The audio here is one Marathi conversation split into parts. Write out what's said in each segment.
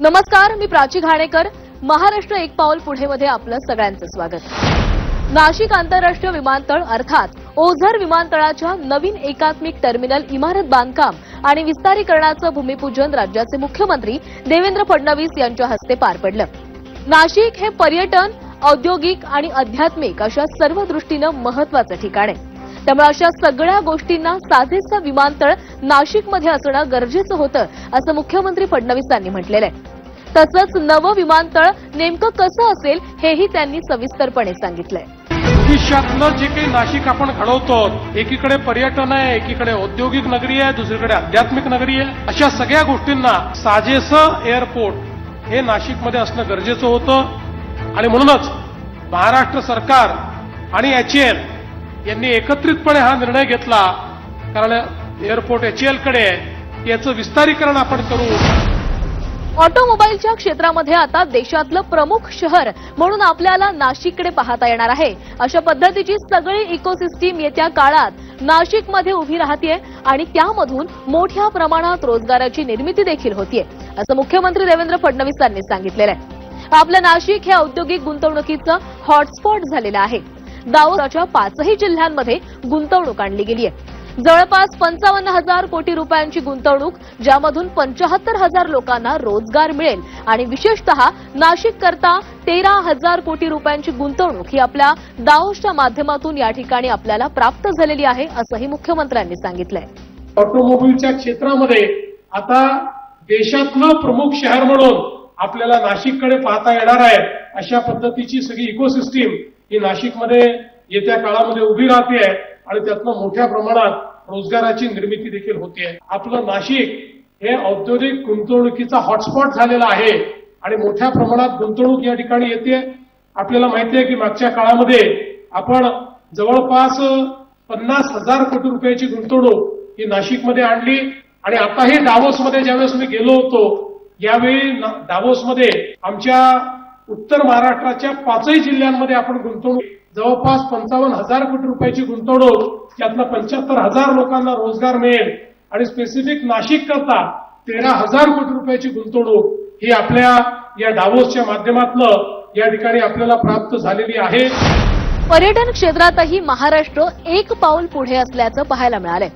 नमस्कार, मी प्राची घाणेकर. महाराष्ट्र एक पाऊल पुढे मध्ये आपलं सगळ्यांचं स्वागत. नाशिक आंतरराष्ट्रीय विमानतळ अर्थात ओझर विमानतळाच्या नवीन एकात्मिक टर्मिनल इमारत बांधकाम आणि विस्तारीकरणाचं भूमिपूजन राज्याचे मुख्यमंत्री देवेंद्र फडणवीस यांच्या हस्ते पार पडलं. नाशिक हे पर्यटन, औद्योगिक आणि आध्यात्मिक अशा सर्व दृष्टीनं महत्वाचं ठिकाण आहे. त्यामुळे अशा सगळ्या गोष्टींना साजेसं विमानतळ नाशिकमध्ये असणं गरजेचं होतं, असं मुख्यमंत्री फडणवीस यांनी म्हटलेलं आहे. तसंच नवं विमानतळ नेमकं कसं असेल हेही त्यांनी सविस्तरपणे सांगितलंय. भविष्यातलं जे काही नाशिक आपण घडवतो, एकीकडे पर्यटन आहे, एकीकडे औद्योगिक नगरी आहे, दुसरीकडे आध्यात्मिक नगरी आहे. अशा सगळ्या गोष्टींना साजेसं एअरपोर्ट हे नाशिकमध्ये असणं गरजेचं होतं आणि म्हणूनच महाराष्ट्र सरकार आणि HAL यांनी एकत्रितपणे हा निर्णय घेतला. कारण एअरपोर्ट HAL कडे याचं विस्तारीकरण आपण करू. ऑटोमोबाईलच्या क्षेत्रामध्ये आता देशातलं प्रमुख शहर म्हणून आपल्याला नाशिककडे पाहता येणार आहे. अशा पद्धतीची सगळी इकोसिस्टीम येत्या काळात नाशिकमध्ये उभी राहतेय आणि त्यामधून मोठ्या प्रमाणात रोजगाराची निर्मिती देखील होतीये, असं मुख्यमंत्री देवेंद्र फडणवीस यांनी सांगितलेलं आहे. आपलं नाशिक हे औद्योगिक गुंतवणुकीचं हॉटस्पॉट झालेलं आहे. दावोसच्या 5ही जिल्ह्यांमध्ये गुंतवणूक आणली गेली आहे. जवळपास 55,000 कोटी रुपयांची गुंतवणूक, ज्यामधून 75,000 लोकांना रोजगार मिळेल आणि विशेषतः नाशिककरता 13,000 कोटी रुपयांची गुंतवणूक ही आपल्या दावोसच्या माध्यमातून या ठिकाणी आपल्याला प्राप्त झालेली आहे, असंही मुख्यमंत्र्यांनी सांगितलंय. ऑटोमोबाईलच्या क्षेत्रामध्ये आता देशातलं प्रमुख शहर म्हणून आपल्याला नाशिककडे पाहता येणार आहे. अशा पद्धतीची सगळी इकोसिस्टीम ही नाशिकमध्ये येत्या काळामध्ये उभी राहते आहे आणि त्यातनं मोठ्या प्रमाणात रोजगाराची निर्मिती देखील होते आहे. आपलं नाशिक हे औद्योगिक गुंतवणुकीचा हॉटस्पॉट झालेला आहे आणि मोठ्या प्रमाणात गुंतवणूक या ठिकाणी येते. आपल्याला माहिती आहे की मागच्या काळामध्ये आपण जवळपास 50,000 कोटी रुपयाची गुंतवणूक ही नाशिकमध्ये आणली आणि आताही दावोसमध्ये ज्यावेळेस मी गेलो होतो, यावेळी दावोसमध्ये आमच्या उत्तर महाराष्ट्राच्या 5ही जिल्ह्यांमध्ये आपण गुंतवणूक जवळपास 55,000 कोटी रुपयाची गुंतवणूक, त्यातनं 75,000 लोकांना रोजगार मिळेल आणि स्पेसिफिक नाशिक करता 13,000 कोटी रुपयाची गुंतवणूक ही आपल्या या दावोसच्या माध्यमातून या ठिकाणी आपल्याला प्राप्त झालेली आहे. पर्यटन क्षेत्रातही महाराष्ट्र एक पाऊल पुढे असल्याचं पाहायला मिळालंय.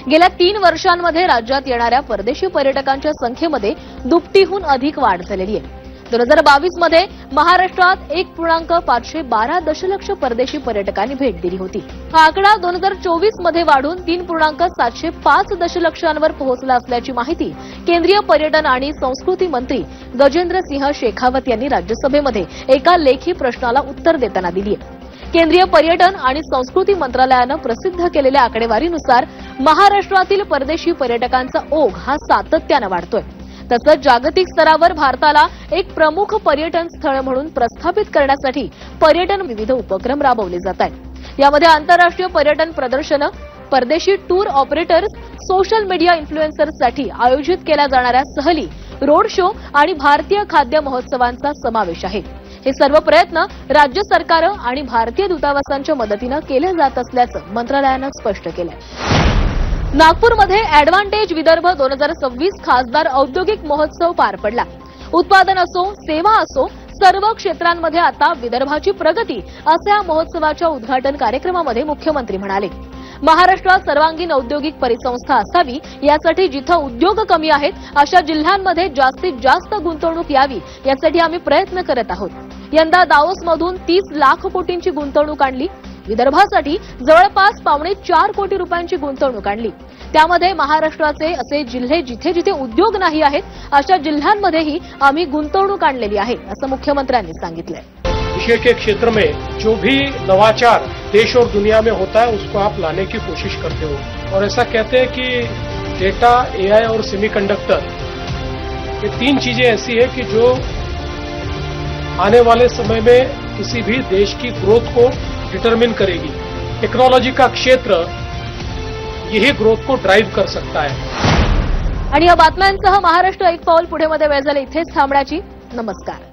गेल्या 3 वर्षांमध्ये राज्यात येणाऱ्या परदेशी पर्यटकांच्या संख्येमध्ये दुपटीहून अधिक वाढ झालेली आहे. 2022 मध्ये महाराष्ट्रात 1.512 दशलक्ष परदेशी पर्यटकांनी भेट दिली होती. हा आकडा 2024 मध्ये वाढून 3.705 दशलक्षांवर पोहोचला असल्याची माहिती केंद्रीय पर्यटन आणि संस्कृती मंत्री गजेंद्र सिंह शेखावत यांनी राज्यसभेमध्ये एका लेखी प्रश्नाला उत्तर देताना दिली आहे. केंद्रीय पर्यटन आणि संस्कृती मंत्रालयानं प्रसिद्ध केलेल्या आकडेवारीनुसार महाराष्ट्रातील परदेशी पर्यटकांचा ओघ हा सातत्यानं वाढतोय. तसंच जागतिक स्तरावर भारताला एक प्रमुख पर्यटन स्थळ म्हणून प्रस्थापित करण्यासाठी पर्यटन विविध उपक्रम राबवले जात आहेत. यामध्ये आंतरराष्ट्रीय पर्यटन प्रदर्शनं, परदेशी टूर ऑपरेटर्स, सोशल मीडिया इन्फ्लुएन्सर्ससाठी आयोजित केल्या जाणाऱ्या सहली, रोड शो आणि भारतीय खाद्य महोत्सवांचा समावेश आहे. हे सर्व प्रयत्न राज्य सरकारं आणि भारतीय दूतावासांच्या मदतीनं केले जात असल्याचं मंत्रालयानं स्पष्ट केलंय. नागपूरमध्ये ॲडव्हान्टेज विदर्भ 2026 खासदार औद्योगिक महोत्सव पार पडला. उत्पादन असो, सेवा असो, सर्व क्षेत्रांमध्ये आता विदर्भाची प्रगती, असं या महोत्सवाच्या उद्घाटन कार्यक्रमामध्ये मुख्यमंत्री म्हणाले. महाराष्ट्रात सर्वांगीण औद्योगिक परिसंस्था असावी, यासाठी जिथं उद्योग कमी आहेत अशा जिल्ह्यांमध्ये जास्तीत जास्त गुंतवणूक यावी, यासाठी आम्ही प्रयत्न करत आहोत. यंदा दावोसमधून 30 लाख कोटींची गुंतवणूक आणली. विदर्भासाठी जवळपास 4.25 कोटी रुपयांची गुंतवणूक आणली. त्यामध्ये महाराष्ट्राचे असे जिल्हे जिथे जिथे उद्योग नाही आहेत अशा जिल्ह्यांमध्येही आम्ही गुंतवणूक आणलेली आहे, असं मुख्यमंत्र्यांनी सांगितलंय. कृषि के क्षेत्र में जो भी नवाचार देश और दुनिया में होता है उसको आप लाने की कोशिश करते हो और ऐसा कहते हैं कि डेटा, AI और सेमीकंडक्टर ये 3 चीजें ऐसी है कि जो आने वाले समय में किसी भी देश की ग्रोथ को डिटरमिन करेगी. टेक्नोलॉजी का क्षेत्र यही ग्रोथ को ड्राइव कर सकता है. आणि या बातम्यांसह महाराष्ट्र एक पाऊल पुढे मध्ये वेळ झाली इथेच थांबण्याची. नमस्कार.